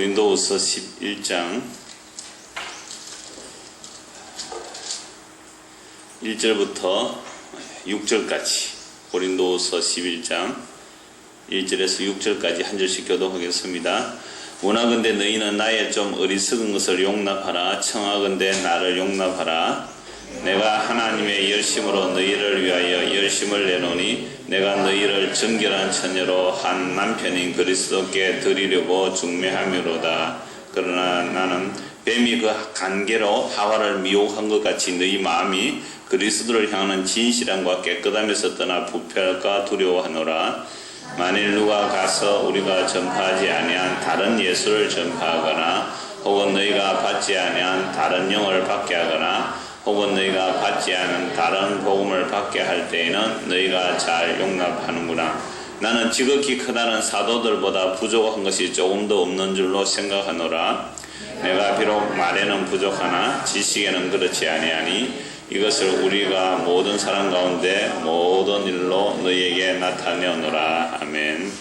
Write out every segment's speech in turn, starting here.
고린도후서 11장 1절부터 6절까지, 고린도후서 11장 1절에서 6절까지 한 절씩 교독하겠습니다. 원하건대 너희는 나의 좀 어리석은 것을 용납하라. 청하건대 나를 용납하라. 내가 하나님의 열심으로 너희를 위하여 열심을 내노니 내가 너희를 정결한 처녀로 한 남편인 그리스도께 드리려고 중매함이로다. 그러나 나는 뱀이 그 간계로 하와를 미혹한 것 같이 너희 마음이 그리스도를 향하는 진실함과 깨끗함에서 떠나 부패할까 두려워하노라. 만일 누가 가서 우리가 전파하지 아니한 다른 예수를 전파하거나 혹은 너희가 받지 아니한 다른 영을 받게 하거나 혹은 너희가 받지 않은 다른 복음을 받게 할 때에는 너희가 잘 용납하는구나. 나는 지극히 크다는 사도들보다 부족한 것이 조금도 없는 줄로 생각하노라. 내가 비록 말에는 부족하나 지식에는 그렇지 아니하니 이것을 우리가 모든 사람 가운데 모든 일로 너희에게 나타내오노라. 아멘.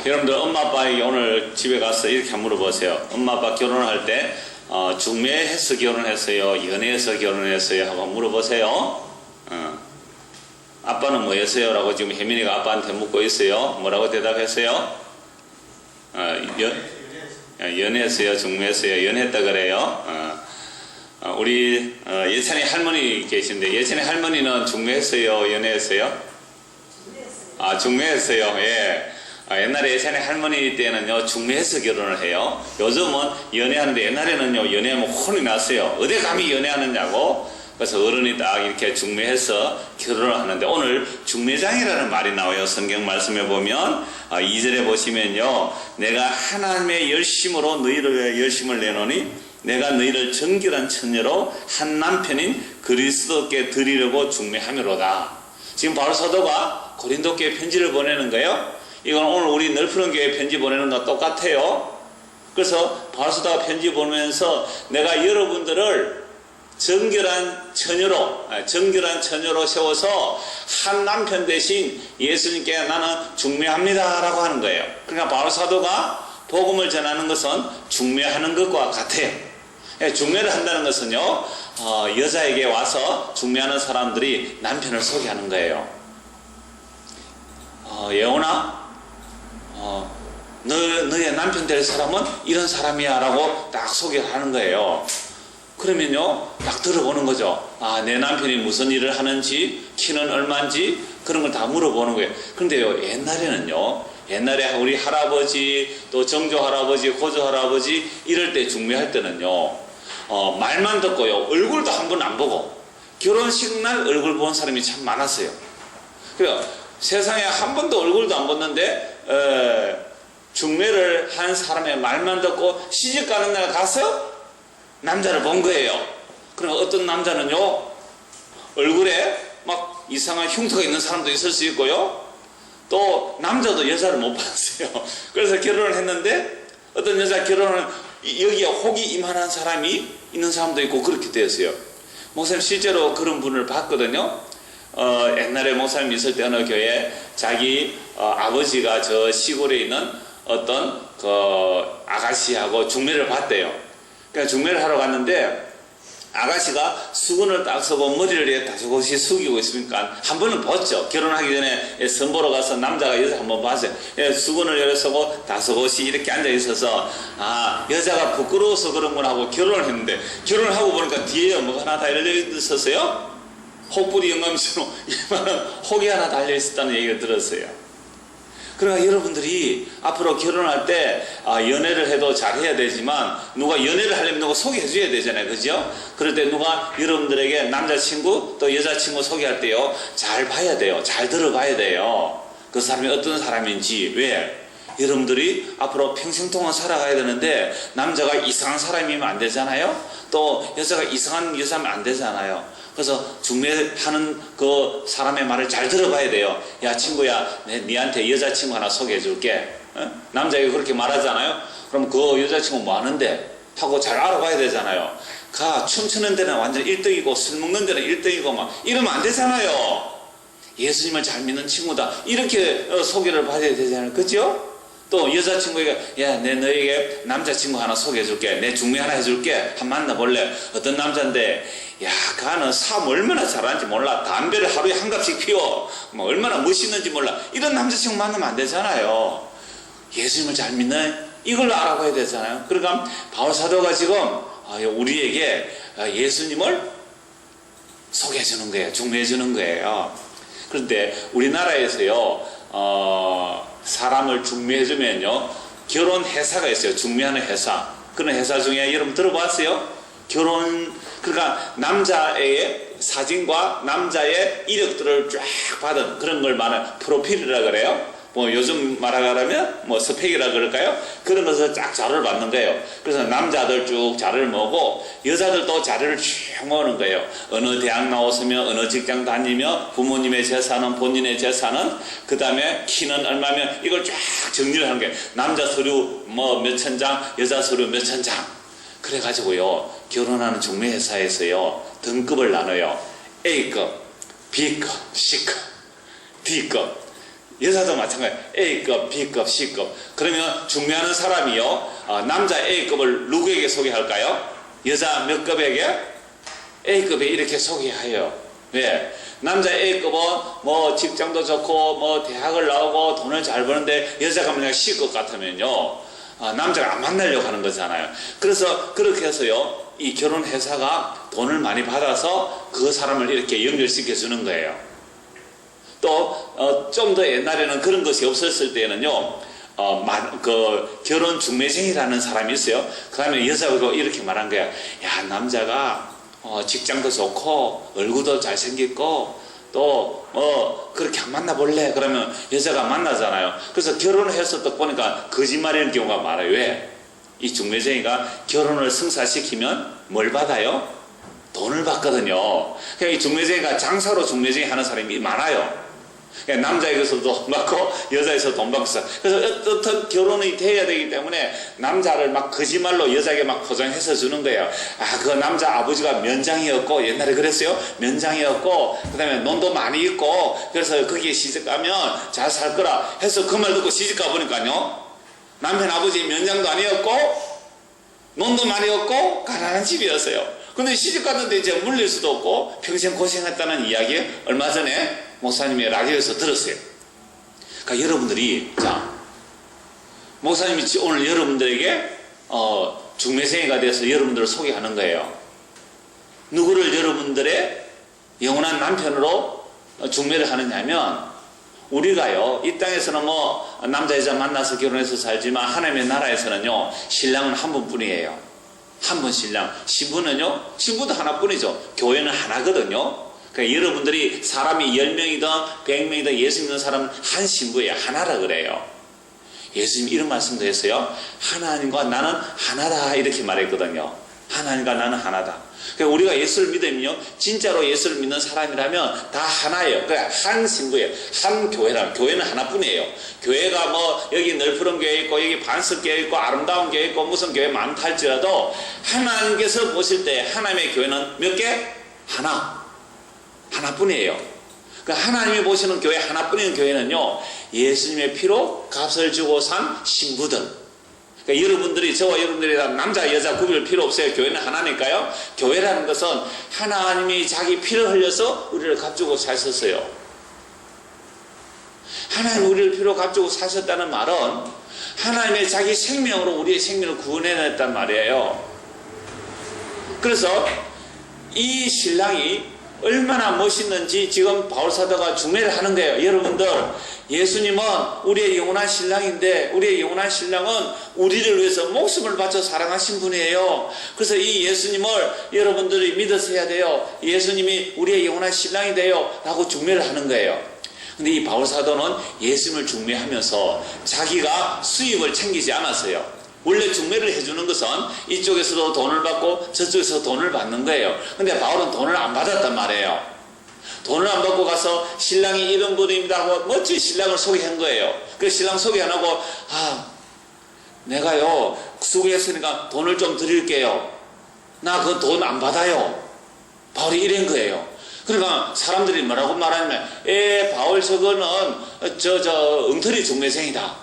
여러분들 엄마 아빠에게 오늘 집에 가서 이렇게 한번 물어보세요. 엄마 아빠 결혼할 때 중매해서 결혼했어요? 연애해서 결혼했어요? 하고 물어보세요. 아빠는 뭐 했어요? 라고 지금 혜민이가 아빠한테 묻고 있어요. 뭐라고 대답했어요? 연애했어요? 중매했어요? 연애했다 그래요? 우리 예찬이 할머니 계신데 예찬이 할머니는 중매했어요? 연애했어요? 중매했어요. 예. 옛날에 예찬이 할머니 때는요 중매해서 결혼을 해요. 요즘은 연애하는데 옛날에는요 연애하면 혼이 났어요. 어디 감히 연애하느냐고. 그래서 어른이 딱 이렇게 중매해서 결혼을 하는데 오늘 중매장이라는 말이 나와요. 성경 말씀에 보면 2절에 보시면요 내가 하나님의 열심으로 너희를 위해 열심을 내노니 내가 너희를 정결한 처녀로 한 남편인 그리스도께 드리려고 중매함이로다. 지금 바울 사도가 고린도 교회 편지를 보내는 거예요. 이건 오늘 우리 넓은 교회 편지 보내는 거 똑같아요. 그래서 바울 사도가 편지 보내면서 내가 여러분들을 정결한 처녀로 세워서 한 남편 대신 예수님께 나는 중매합니다 라고 하는 거예요. 그러니까 바울 사도가 복음을 전하는 것은 중매하는 것과 같아요. 중매를 한다는 것은요 여자에게 와서 중매하는 사람들이 남편을 소개하는 거예요. 예원아 너의 남편 될 사람은 이런 사람이야 라고 딱 소개를 하는 거예요. 그러면요 딱 들어보는 거죠. 내 남편이 무슨 일을 하는지 키는 얼마인지 그런 걸 다 물어보는 거예요. 그런데요 옛날에 우리 할아버지 또 정조 할아버지 고조 할아버지 이럴 때 중매할 때는요 말만 듣고요 얼굴도 한 번 안 보고 결혼식 날 얼굴 본 사람이 참 많았어요. 그래서 세상에 한 번도 얼굴도 안 봤는데 중매를 한 사람의 말만 듣고 시집 가는 날 가서 남자를 본 거예요. 그럼 어떤 남자는요 얼굴에 막 이상한 흉터가 있는 사람도 있을 수 있고요 또 남자도 여자를 못 봤어요. 그래서 결혼을 했는데 어떤 여자 결혼을 여기에 혹이 이만한 사람이 있는 사람도 있고 그렇게 되었어요. 목사님 실제로 그런 분을 봤거든요. 옛날에 목사님 있을 때 어느 교회에 자기 아버지가 저 시골에 있는 어떤 그 아가씨하고 중매를 봤대요. 그러니까 중매를 하러 갔는데 아가씨가 수건을 딱 쓰고 머리를 이렇게 다소곳이 숙이고 있으니까 한 번은 봤죠. 결혼하기 전에 선보러 가서 남자가 여자 한번 봤어요. 수건을 이렇게 쓰고 다소곳이 이렇게 앉아 있어서 여자가 부끄러워서 그런 건 하고 결혼을 했는데 결혼을 하고 보니까 뒤에 뭐가 하나 달려 있었어요. 혹부리 영감처럼 이만한 혹이 하나 달려 있었다는 얘기를 들었어요. 그러니까 여러분들이 앞으로 결혼할 때 연애를 해도 잘 해야 되지만 누가 연애를 하려면 누가 소개해 줘야 되잖아요. 그죠? 그럴 때 누가 여러분들에게 남자친구 또 여자친구 소개할 때요 잘 봐야 돼요. 잘 들어봐야 돼요. 그 사람이 어떤 사람인지. 왜? 여러분들이 앞으로 평생 동안 살아가야 되는데 남자가 이상한 사람이면 안 되잖아요. 또 여자가 이상한 여자면 안 되잖아요. 그래서 중매하는 그 사람의 말을 잘 들어봐야 돼요. 야 친구야 니한테 여자친구 하나 소개해 줄게. 남자에게 그렇게 말하잖아요. 그럼 그 여자친구 뭐 하는데? 하고 잘 알아봐야 되잖아요. 춤추는 데는 완전 1등이고 술 먹는 데는 1등이고 막 이러면 안 되잖아요. 예수님을 잘 믿는 친구다 이렇게 소개를 받아야 되잖아요. 그죠? 또 여자친구에게 야, 내 너에게 남자친구 하나 소개해줄게. 내 중매 하나 해줄게. 한 만나볼래? 어떤 남자인데 야, 그는 사업 얼마나 잘하는지 몰라. 담배를 하루에 한 갑씩 피워. 뭐 얼마나 멋있는지 몰라. 이런 남자친구 만나면 안 되잖아요. 예수님을 잘 믿는 이걸 알아봐야 되잖아요. 그러니까 바울 사도가 지금 우리에게 예수님을 소개해 주는 거예요. 중매해 주는 거예요. 그런데 우리나라에서요, 사람을 중매해 주면요, 결혼 회사가 있어요. 중매하는 회사. 그런 회사 중에 여러분 들어봤어요? 그러니까 남자의 사진과 남자의 이력들을 쫙 받은 그런 걸 말하는 프로필이라 그래요. 뭐 요즘 말하자면 뭐 스펙이라 그럴까요? 그런 것을 쫙 자료를 받는 거예요. 그래서 남자들 쭉 자료를 모으고 여자들도 자료를 쭉 모으는 거예요. 어느 대학 나왔으며 어느 직장 다니며 부모님의 재산은 본인의 재산은 그 다음에 키는 얼마면 이걸 쫙 정리를 하는 거예요. 남자 서류 뭐 몇천 장, 여자 서류 몇천 장. 그래가지고요, 결혼하는 중매회사에서요 등급을 나눠요. A급, B급, C급, D급. 여자도 마찬가지예요. A급, B급, C급. 그러면 중매하는 사람이요, 남자 A급을 누구에게 소개할까요? 여자 몇 급에게? A급에 이렇게 소개해요. 왜? 남자 A급은 뭐 직장도 좋고 뭐 대학을 나오고 돈을 잘 버는데 여자가 만약 C급 같으면요, 남자가 안 만나려고 하는 거잖아요. 그래서 그렇게 해서요, 이 결혼 회사가 돈을 많이 받아서 그 사람을 이렇게 연결시켜 주는 거예요. 또 좀 더 옛날에는 그런 것이 없었을 때는요, 결혼 중매쟁이라는 사람이 있어요. 그 다음에 여자가 이렇게 말한 거야. 야, 남자가 직장도 좋고 얼굴도 잘생겼고 또 그렇게 안 만나볼래? 그러면 여자가 만나잖아요. 그래서 결혼을 해서 또 보니까 거짓말이라는 경우가 많아요. 왜? 이 중매쟁이가 결혼을 성사시키면 뭘 받아요? 돈을 받거든요. 그러니까 이 중매쟁이가 장사로 중매쟁이 하는 사람이 많아요. 남자에게서도 돈 받고 여자에서 돈 받고 있어. 그래서 어떤 결혼이 돼야 되기 때문에 남자를 막 거짓말로 여자에게 막 포장해서 주는 거예요. 그 남자 아버지가 면장이었고, 옛날에 그랬어요. 면장이었고, 그 다음에 돈도 많이 있고, 그래서 거기에 시집가면 잘 살 거라 해서 그 말 듣고 시집가 보니까요, 남편 아버지 면장도 아니었고 돈도 많이 없고 가난한 집이었어요. 근데 시집 갔는데 이제 물릴 수도 없고 평생 고생했다는 이야기 얼마 전에 목사님의 라디오에서 들었어요. 그러니까 여러분들이, 목사님이 오늘 여러분들에게 중매생이가 돼서 여러분들을 소개하는 거예요. 누구를 여러분들의 영원한 남편으로 중매를 하느냐면, 우리가요, 이 땅에서는 뭐 남자 여자 만나서 결혼해서 살지만 하나님의 나라에서는요, 신랑은 한 분뿐이에요. 한 분 신랑. 신부는요, 신부도 하나뿐이죠. 교회는 하나거든요. 그러니까 여러분들이 사람이 10명이든 100명이든 예수 믿는 사람은 한 신부예요. 하나라 그래요. 예수님 이런 말씀도 했어요. 하나님과 나는 하나다 이렇게 말했거든요. 하나님과 나는 하나다. 그러니까 우리가 예수를 믿으면요, 진짜로 예수를 믿는 사람이라면 다 하나예요. 그러니까 한 신부예요. 한 교회라면. 교회는 하나뿐이에요. 교회가 뭐 여기 넓은 교회 있고 여기 반석 교회 있고 아름다운 교회 있고 무슨 교회 많다 할지라도 하나님께서 보실 때 하나님의 교회는 몇 개? 하나뿐이에요. 그러니까 하나님이 보시는 교회 하나뿐인 교회는요, 예수님의 피로 값을 주고 산 신부들. 그러니까 여러분들이, 저와 여러분들이 다 남자 여자 구별 필요 없어요. 교회는 하나니까요. 교회라는 것은 하나님이 자기 피를 흘려서 우리를 값주고 사셨어요. 하나님 우리를 피로 값주고 사셨다는 말은 하나님의 자기 생명으로 우리의 생명을 구원해냈단 말이에요. 그래서 이 신랑이 얼마나 멋있는지 지금 바울사도가 중매를 하는 거예요. 여러분들, 예수님은 우리의 영원한 신랑인데, 우리의 영원한 신랑은 우리를 위해서 목숨을 바쳐 사랑하신 분이에요. 그래서 이 예수님을 여러분들이 믿으셔야 돼요. 예수님이 우리의 영원한 신랑이 돼요 라고 중매를 하는 거예요. 근데 이 바울사도는 예수님을 중매하면서 자기가 수입을 챙기지 않았어요. 원래 중매를 해주는 것은 이쪽에서도 돈을 받고 저쪽에서 돈을 받는 거예요. 근데 바울은 돈을 안 받았단 말이에요. 돈을 안 받고 가서 신랑이 이런 분입니다 하고 멋진 신랑을 소개한 거예요. 그 신랑 소개 안 하고, 내가요 수고했으니까 돈을 좀 드릴게요. 나 그 돈 안 받아요. 바울이 이런 거예요. 그러니까 사람들이 뭐라고 말하냐면, 바울 저거는 엉터리 중매생이다.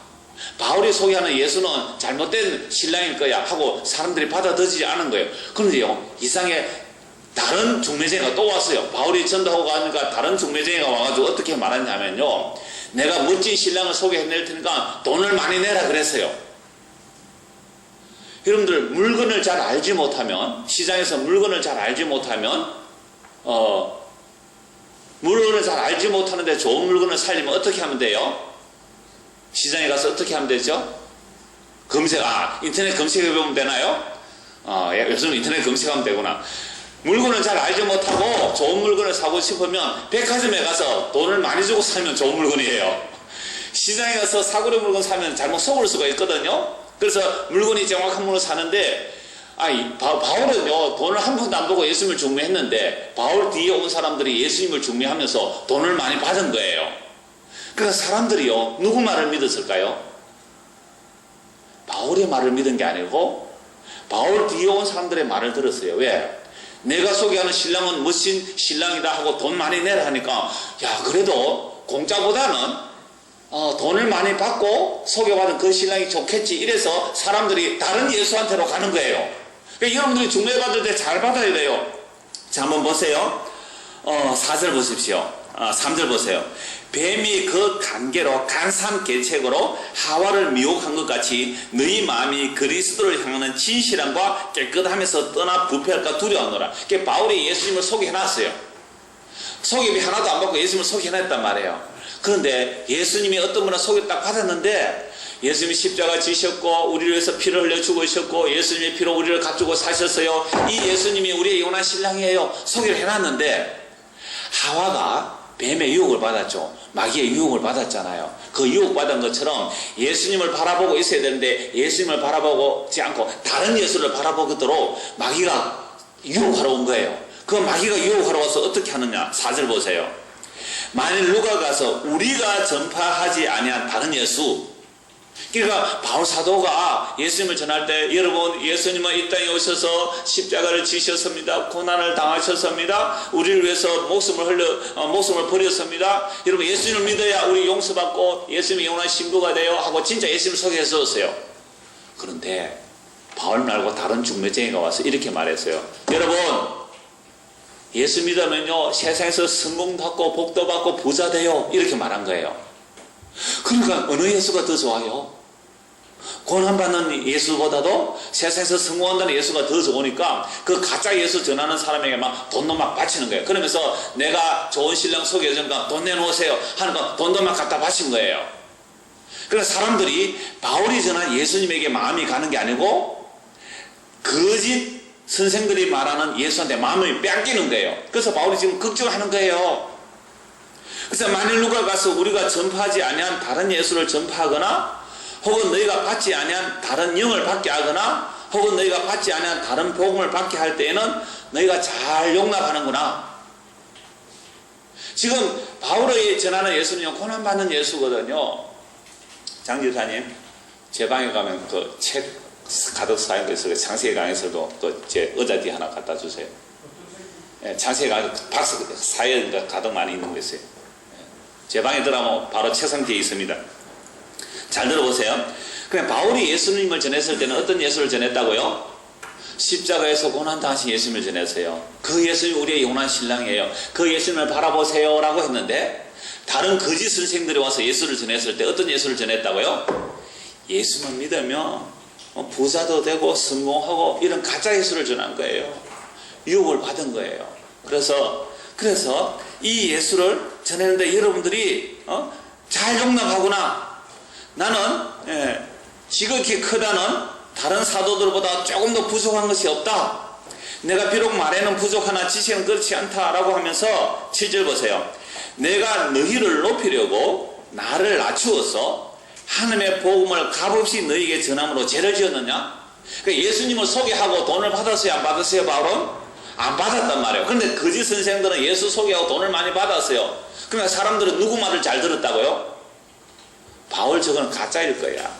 바울이 소개하는 예수는 잘못된 신랑일 거야 하고 사람들이 받아들이지 않은 거예요. 그런데요, 이상하게 다른 중매쟁이가 또 왔어요. 바울이 전도하고 가니까 다른 중매쟁이가 와가지고 어떻게 말하냐면요, 내가 멋진 신랑을 소개해낼 테니까 돈을 많이 내라 그랬어요. 여러분들, 물건을 잘 알지 못하면, 시장에서 물건을 잘 알지 못하면, 물건을 잘 알지 못하는데 좋은 물건을 살려면 어떻게 하면 돼요? 시장에 가서 어떻게 하면 되죠? 인터넷 검색해보면 되나요? 요즘 인터넷 검색하면 되구나. 물건을 잘 알지 못하고 좋은 물건을 사고 싶으면 백화점에 가서 돈을 많이 주고 사면 좋은 물건이에요. 시장에 가서 사고리 물건 사면 잘못 속을 수가 있거든요. 그래서 물건이 정확한 물건을 사는데, 바울은요, 돈을 한 푼도 안 보고 예수님을 중매했는데, 바울 뒤에 온 사람들이 예수님을 중매하면서 돈을 많이 받은 거예요. 그러니까 사람들이요, 누구 말을 믿었을까요? 바울의 말을 믿은 게 아니고 바울 뒤에 온 사람들의 말을 들었어요. 왜? 내가 소개하는 신랑은 멋진 신랑이다 하고 돈 많이 내라 하니까, 야, 그래도 공짜보다는 돈을 많이 받고 소개받은 그 신랑이 좋겠지, 이래서 사람들이 다른 예수한테로 가는 거예요. 그러니까 여러분들이 중매받을 때 잘 받아야 돼요. 자, 한번 보세요. 4절 보십시오. 3절 보세요. 뱀이 그 간계로 간사한 계책으로 하와를 미혹한 것 같이 너희 마음이 그리스도를 향하는 진실함과 깨끗함에서 떠나 부패할까 두려워하노라. 그러니까 바울이 예수님을 소개해놨어요. 소개비 하나도 안 받고 예수님을 소개해놨단 말이에요. 그런데 예수님이 어떤 분을 소개 딱 받았는데, 예수님이 십자가 지셨고 우리를 위해서 피를 흘려 죽으셨고 예수님의 피로 우리를 가지고 사셨어요. 이 예수님이 우리의 영원한 신랑이에요. 소개를 해놨는데, 하와가 뱀의 유혹을 받았죠. 마귀의 유혹을 받았잖아요. 그 유혹받은 것처럼 예수님을 바라보고 있어야 되는데 예수님을 바라보지 않고 다른 예수를 바라보도록 마귀가 유혹하러 온 거예요. 그 마귀가 유혹하러 와서 어떻게 하느냐. 4절 보세요. 만일 누가 가서 우리가 전파하지 아니한 다른 예수, 그러니까 바울 사도가 예수님을 전할 때, 여러분, 예수님은 이 땅에 오셔서 십자가를 지셨습니다. 고난을 당하셨습니다. 우리를 위해서 목숨을 버렸습니다. 여러분, 예수님을 믿어야 우리 용서받고 예수님의 영원한 신부가 돼요 하고 진짜 예수님을 소개했었어요. 그런데 바울 말고 다른 중매쟁이가 와서 이렇게 말했어요. 여러분, 예수 믿으면요, 세상에서 성공도 받고 복도 받고 부자 돼요, 이렇게 말한 거예요. 그러니까 어느 예수가 더 좋아요? 고난받는 예수보다도 세상에서 성공한다는 예수가 더 좋으니까 그 가짜 예수 전하는 사람에게 막 돈도 막 바치는 거예요. 그러면서 내가 좋은 신랑 소개해주니까 돈 내놓으세요 하니까 돈도 막 갖다 바친 거예요. 그래서 사람들이 바울이 전한 예수님에게 마음이 가는 게 아니고 거짓 선생들이 말하는 예수한테 마음을 뺏기는 거예요. 그래서 바울이 지금 걱정하는 거예요. 그래서 만일 누가 가서 우리가 전파하지 아니한 다른 예수를 전파하거나, 혹은 너희가 받지 아니한 다른 영을 받게 하거나, 혹은 너희가 받지 아니한 다른 복음을 받게 할 때에는 너희가 잘 용납하는구나. 지금 바울이 전하는 예수는요, 고난받는 예수거든요. 장 집사님, 제 방에 가면 그 책 가득 쌓인 거 있어요. 창세기 강에서도 그 제 의자 뒤에 하나 갖다 주세요. 예, 창세기 강에 박스 사이에 가득 많이 있는 거 있어요. 제 방에 들어가면 바로 책상 뒤에 있습니다. 잘 들어보세요. 그냥 바울이 예수님을 전했을 때는 어떤 예수를 전했다고요? 십자가에서 고난당하신 예수님을 전했어요. 그 예수님이 우리의 영원한 신랑이에요. 그 예수님을 바라보세요 라고 했는데, 다른 거짓 선생들이 와서 예수를 전했을 때 어떤 예수를 전했다고요? 예수만 믿으면 부자도 되고 성공하고 이런 가짜 예수를 전한 거예요. 유혹을 받은 거예요. 그래서 이 예수를 전했는데 여러분들이 잘 용납하구나. 나는 지극히 크다는 다른 사도들보다 조금 더 부족한 것이 없다. 내가 비록 말에는 부족하나 지식은 그렇지 않다라고 하면서 7절 보세요. 내가 너희를 높이려고 나를 낮추어서 하나님의 복음을 값없이 너희에게 전함으로 죄를 지었느냐? 그러니까 예수님을 소개하고 돈을 받았어요, 안 받았어요, 바울은? 안 받았단 말이에요. 그런데 거짓 선생들은 예수 소개하고 돈을 많이 받았어요. 그러니까 사람들은 누구 말을 잘 들었다고요? 바울 저거는 가짜일 거야.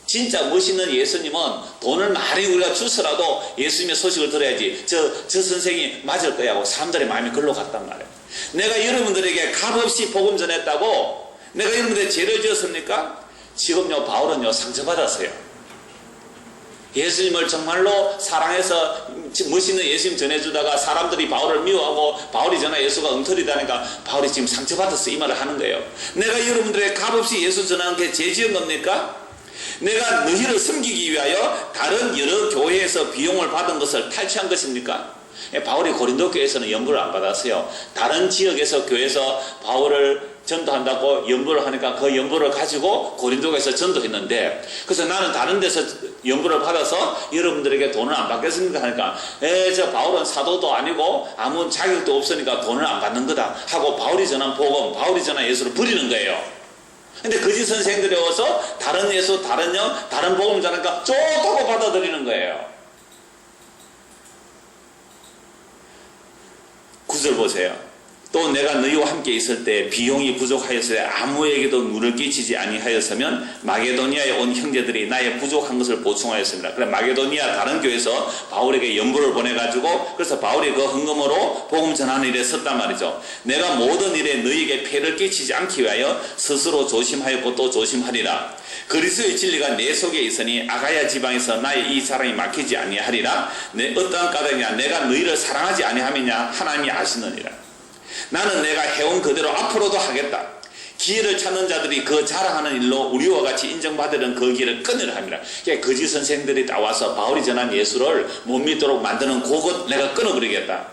진짜 멋있는 예수님은 돈을 많이 우리가 주서라도 예수님의 소식을 들어야지 저 선생이 맞을 거야 하고 사람들의 마음이 글로 갔단 말이에요. 내가 여러분들에게 값없이 복음 전했다고 내가 여러분들의 죄를 지었습니까? 지금요 바울은요 상처받았어요. 예수님을 정말로 사랑해서 멋있는 예수님 전해주다가 사람들이 바울을 미워하고 바울이 전하 예수가 엉터리다니까 바울이 지금 상처받았어 이 말을 하는 거예요. 내가 여러분들의 값없이 예수 전하는 게 죄지은 겁니까? 내가 너희를 섬기기 위하여 다른 여러 교회에서 비용을 받은 것을 탈취한 것입니까? 바울이 고린도 교회에서는 연부를 안 받았어요. 다른 지역에서 교회에서 바울을 전도한다고 연부를 하니까 그 연부를 가지고 고린도에서 전도했는데, 그래서 나는 다른 데서 연부를 받아서 여러분들에게 돈을 안 받겠습니까 하니까 저 바울은 사도도 아니고 아무 자격도 없으니까 돈을 안 받는 거다 하고 바울이 전한 복음, 바울이 전한 예수를 버리는 거예요. 근데 거짓 선생들이 와서 다른 예수, 다른 영, 다른 복음 전하니까 좋다고 받아들이는 거예요. 9절 보세요. 또 내가 너희와 함께 있을 때 비용이 부족하였을 때 아무에게도 누를 끼치지 아니하였으면 마게도니아에 온 형제들이 나의 부족한 것을 보충하였습니다. 그래 마게도니아 다른 교회에서 바울에게 연부를 보내가지고 그래서 바울이 그 헌금으로 복음 전하는 일에 섰단 말이죠. 내가 모든 일에 너희에게 폐를 끼치지 않기 위하여 스스로 조심하였고 또 조심하리라. 그리스도의 진리가 내 속에 있으니 아가야 지방에서 나의 이 사랑이 막히지 아니하리라. 내 어떠한 까닭이냐 내가 너희를 사랑하지 아니함이냐 하나님이 아시느니라. 나는 내가 해온 그대로 앞으로도 하겠다. 기회를 찾는 자들이 그 자랑하는 일로 우리와 같이 인정받으려는 그 길을 끊으려 합니다. 그러니까 거짓 선생들이 나와서 바울이 전한 예수를 못 믿도록 만드는 그것 내가 끊어버리겠다.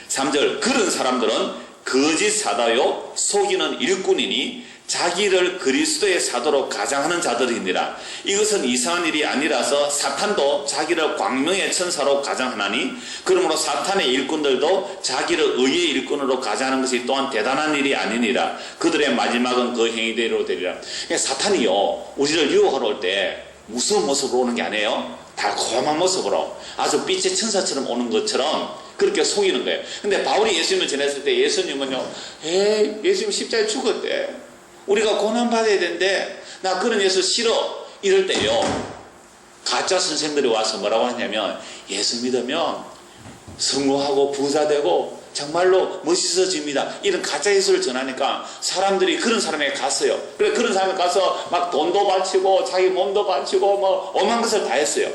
3절 그런 사람들은 거짓 사도요 속이는 일꾼이니 자기를 그리스도의 사도로 가장하는 자들이니라. 이것은 이상한 일이 아니라서 사탄도 자기를 광명의 천사로 가장하나니 그러므로 사탄의 일꾼들도 자기를 의의 일꾼으로 가장하는 것이 또한 대단한 일이 아니니라. 그들의 마지막은 그 행위대로 되리라. 그러니까 사탄이요 우리를 유혹하러 올 때 무서운 모습으로 오는 게 아니에요. 달콤한 모습으로 아주 빛의 천사처럼 오는 것처럼 그렇게 속이는 거예요. 근데 바울이 예수님을 전했을 때 예수님은요 예수님 십자가에 죽었대. 우리가 고난받아야 되는데 나 그런 예수 싫어 이럴 때요 가짜 선생들이 와서 뭐라고 하냐면 예수 믿으면 성공하고 부자되고 정말로 멋있어집니다 이런 가짜 예수를 전하니까 사람들이 그런 사람에게 갔어요. 그래 그런 사람에 가서 막 돈도 바치고 자기 몸도 바치고 뭐 오만 것을 다 했어요.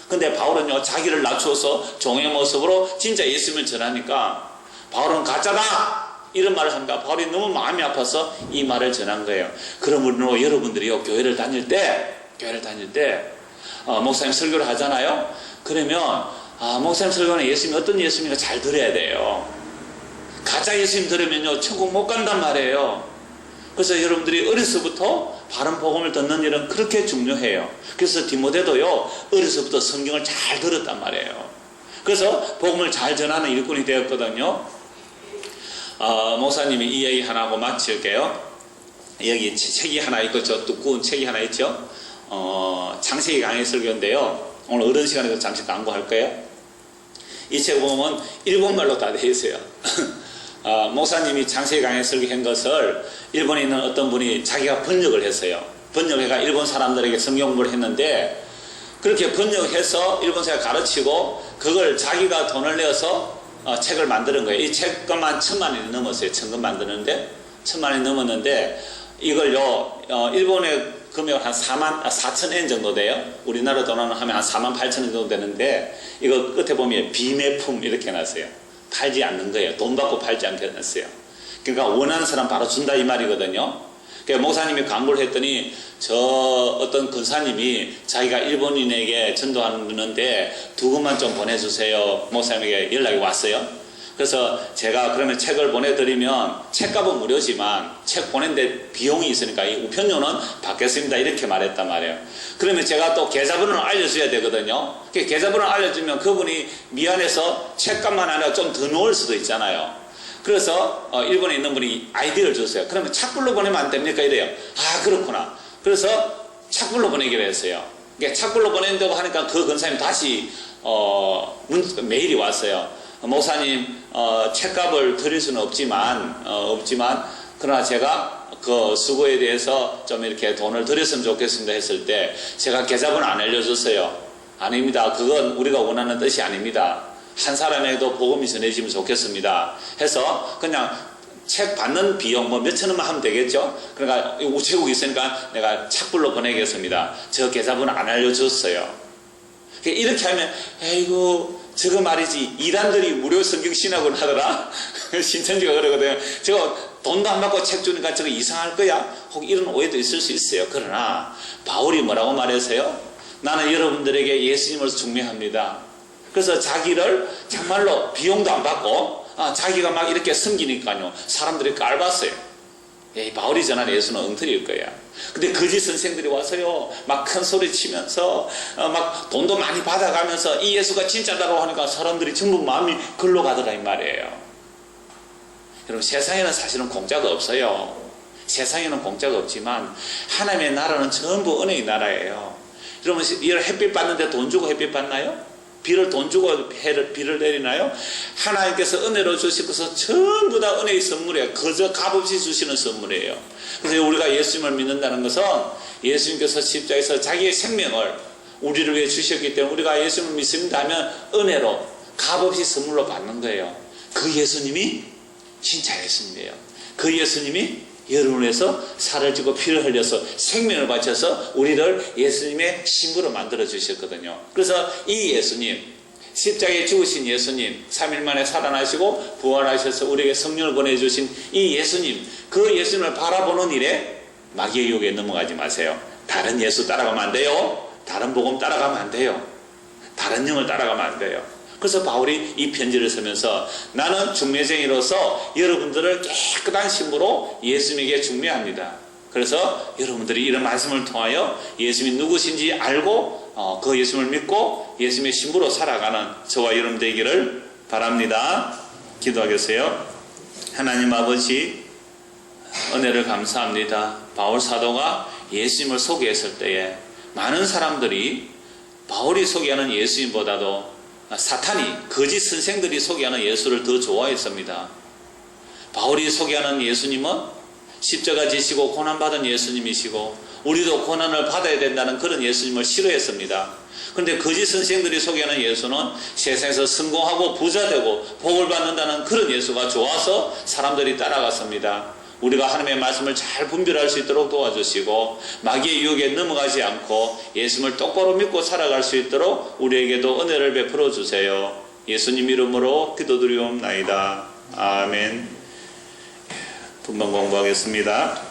근데 바울은요 자기를 낮추어서 종의 모습으로 진짜 예수님을 전하니까 바울은 가짜다 이런 말을 합니다. 바울이 너무 마음이 아파서 이 말을 전한 거예요. 그러므로 여러분들이요 교회를 다닐 때 목사님 설교를 하잖아요. 그러면 목사님 설교는 예수님이 어떤 예수님인가 잘 들어야 돼요. 가짜 예수님 들으면요 천국 못 간단 말이에요. 그래서 여러분들이 어려서부터 바른 복음을 듣는 일은 그렇게 중요해요. 그래서 디모데도요 어려서부터 성경을 잘 들었단 말이에요. 그래서 복음을 잘 전하는 일꾼이 되었거든요. 목사님이 이 얘기 하나 하고 마칠게요. 여기 책이 하나 있고 저 두꺼운 책이 하나 있죠. 창세기 강의 설교인데요. 오늘 어른 시간에도 잠시 광고할 거예요. 이 책 보면 일본말로 다 되어 있어요. 목사님이 창세기 강의 설교한 것을 일본에 있는 어떤 분이 자기가 번역을 했어요. 번역해가 일본 사람들에게 성경 공부를 했는데 그렇게 번역해서 일본 사람이 가르치고 그걸 자기가 돈을 내어서 책을 만드는 거예요. 이 책값만 1,000만 원이 넘었어요. 천권 만드는데 1,000만 원이 넘었는데 이걸요 일본의 금액은 한 4,000엔 정도 돼요. 우리나라 돈으로 하면 한 48,000원 정도 되는데 이거 끝에 보면 비매품 이렇게 해놨어요. 팔지 않는 거예요. 돈 받고 팔지 않게 해놨어요. 그러니까 원하는 사람 바로 준다 이 말이거든요. 그러니까 목사님이 광고를 했더니 저 어떤 근사님이 자기가 일본인에게 전도하는데 두 권만 좀 보내주세요. 목사님에게 연락이 왔어요. 그래서 제가 그러면 책을 보내드리면 책값은 무료지만 책 보낸데 비용이 있으니까 이 우편료는 받겠습니다. 이렇게 말했단 말이에요. 그러면 제가 또 계좌번호를 알려줘야 되거든요. 계좌번호를 알려주면 그분이 미안해서 책값만 아니라 좀 더 넣을 수도 있잖아요. 그래서 일본에 있는 분이 아이디어를 줬어요. 그러면 착불로 보내면 안 됩니까? 이래요. 그렇구나. 그래서 착불로 보내기로 했어요. 그러니까 착불로 보낸다고 하니까 그 근사님 다시 메일이 왔어요. 목사님 책값을 드릴 수는 없지만 그러나 제가 그 수고에 대해서 좀 이렇게 돈을 드렸으면 좋겠습니다 했을 때 제가 계좌번호 안 알려줬어요. 아닙니다. 그건 우리가 원하는 뜻이 아닙니다. 한 사람에게도 복음이 전해지면 좋겠습니다 해서 그냥 책 받는 비용 뭐 몇천 원만 하면 되겠죠. 그러니까 우체국이 있으니까 내가 착불로 보내겠습니다. 저 계좌번호 안 알려줬어요. 이렇게 하면 에이구 저거 말이지 이단들이 무료 성경 신학을 하더라. 신천지가 그러거든요. 저거 돈도 안 받고 책 주니까 저거 이상할 거야. 혹 이런 오해도 있을 수 있어요. 그러나 바울이 뭐라고 말했어요? 나는 여러분들에게 예수님을 중매합니다. 그래서 자기를 정말로 비용도 안 받고 자기가 막 이렇게 섬기니까요 사람들이 깔봤어요. 에이, 바울이 전한 예수는 엉터리일 거야. 근데 거짓 선생들이 와서요 막 큰 소리 치면서 막 돈도 많이 받아가면서 이 예수가 진짜다라고 하니까 사람들이 전부 마음이 글로 가더라 이 말이에요. 여러분 세상에는 사실은 공짜가 없어요. 세상에는 공짜가 없지만 하나님의 나라는 전부 은혜의 나라예요. 여러분 햇빛 받는데 돈 주고 햇빛 받나요? 비를 돈 주고 비를 내리나요? 하나님께서 은혜로 주실 것은 전부 다 은혜의 선물이에요. 그저 값없이 주시는 선물이에요. 그래서 우리가 예수님을 믿는다는 것은 예수님께서 십자가에서 자기의 생명을 우리를 위해 주셨기 때문에 우리가 예수님을 믿습니다 하면 은혜로 값없이 선물로 받는 거예요. 그 예수님이 진짜 예수님이에요. 그 예수님이 여러분을 위해서 살을 찌고 피를 흘려서 생명을 바쳐서 우리를 예수님의 신부로 만들어 주셨거든요. 그래서 이 예수님, 십자가에 죽으신 예수님, 3일 만에 살아나시고 부활하셔서 우리에게 성령을 보내주신 이 예수님, 그 예수님을 바라보는 일에 마귀의 유혹에 넘어가지 마세요. 다른 예수 따라가면 안 돼요. 다른 복음 따라가면 안 돼요. 다른 영을 따라가면 안 돼요. 그래서 바울이 이 편지를 쓰면서 나는 중매쟁이로서 여러분들을 깨끗한 신부로 예수님에게 중매합니다. 그래서 여러분들이 이런 말씀을 통하여 예수님이 누구신지 알고 그 예수님을 믿고 예수님의 신부로 살아가는 저와 여러분 되기를 바랍니다. 기도하겠어요. 하나님 아버지 은혜를 감사합니다. 바울 사도가 예수님을 소개했을 때에 많은 사람들이 바울이 소개하는 예수님보다도 사탄이 거짓 선생들이 소개하는 예수를 더 좋아했습니다. 바울이 소개하는 예수님은 십자가 지시고 고난받은 예수님이시고 우리도 고난을 받아야 된다는 그런 예수님을 싫어했습니다. 그런데 거짓 선생들이 소개하는 예수는 세상에서 성공하고 부자되고 복을 받는다는 그런 예수가 좋아서 사람들이 따라갔습니다. 우리가 하나님의 말씀을 잘 분별할 수 있도록 도와주시고 마귀의 유혹에 넘어가지 않고 예수님을 똑바로 믿고 살아갈 수 있도록 우리에게도 은혜를 베풀어 주세요. 예수님 이름으로 기도드리옵나이다. 아멘. 분번 공부하겠습니다.